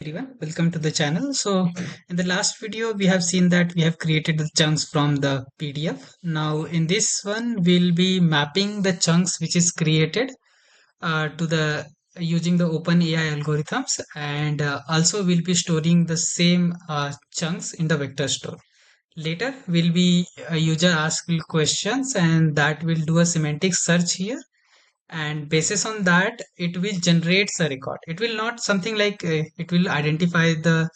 Everyone, welcome to the channel. So in the last video we have seen that we have created the chunks from the PDF. Now in this one we'll be mapping the chunks which is created to the using the OpenAI algorithms, and also we'll be storing the same chunks in the vector store. Later will be a user ask questions, and that will do a semantic search here, and basis on that it will generate a record. It will not something like it will identify the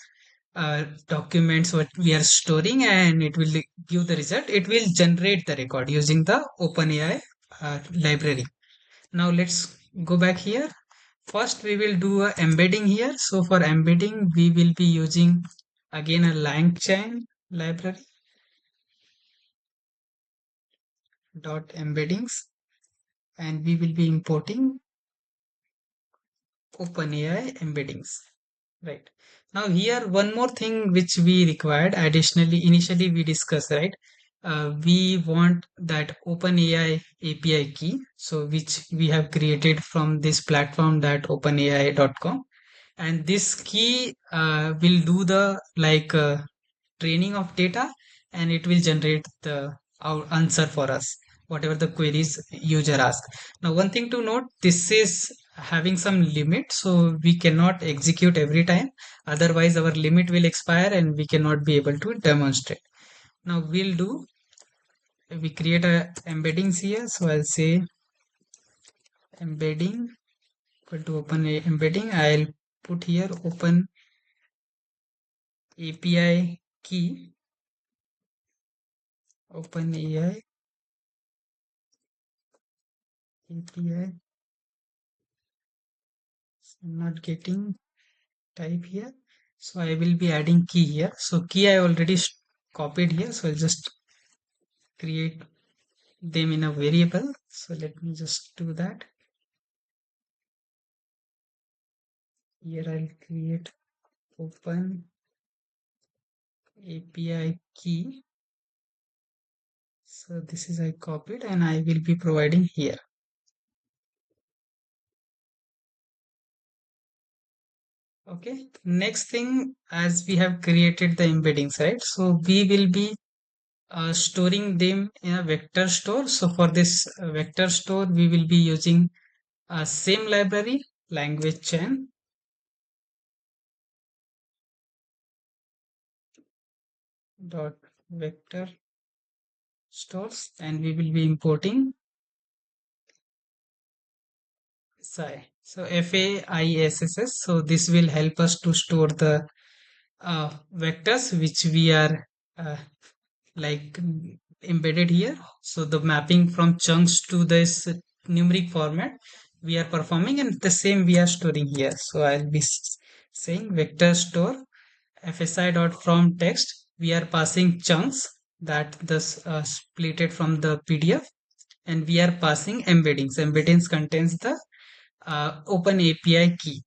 documents what we are storing, and it will give the result. It will generate the record using the OpenAI library. Now let's go back here. First we will do a embedding here. So for embedding we will be using again a LangChain library dot embeddings, and we will be importing OpenAI embeddings. Right. Now here one more thing which we required additionally, initially we discussed, right? We want that OpenAI API key, so which we have created from this platform that openai.com, and this key will do the training of data, and it will generate the answer for us whatever the queries user asks. Now one thing to note, this is having some limit, so we cannot execute every time, otherwise our limit will expire and we cannot be able to demonstrate. Now we create a embeddings here, so I'll say embedding equal to open a embedding. I'll put here open API key, OpenAI API. I'm not getting type here, so I will be adding key here. So key I already copied here, so I'll just create them in a variable. So let me just do that. Here I'll create open API key. So this is I copied, and I will be providing here. Okay, next thing, as we have created the embeddings, right? So we will be storing them in a vector store. So for this vector store, we will be using same library, language chain dot vector stores, and we will be importing SI. So FAISS. So this will help us to store the vectors which we are like embedded here. So the mapping from chunks to this numeric format we are performing, and the same we are storing here. So I'll be saying vector store fsi dot from text. We are passing chunks that this splitted from the PDF, and we are passing embeddings. Embeddings contains the open API key.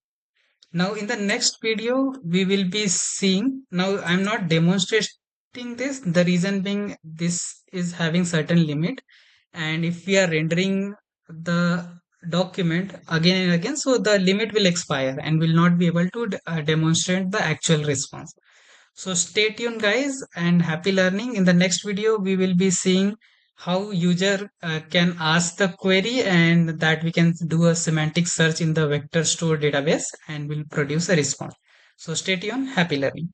Now in the next video we will be seeing, now I'm not demonstrating this, the reason being this is having certain limit, and if we are rendering the document again and again, so the limit will expire and will not be able to demonstrate the actual response. So stay tuned guys, and happy learning. In the next video we will be seeing how user can ask the query, and that we can do a semantic search in the vector store database and will produce a response. So stay tuned, happy learning.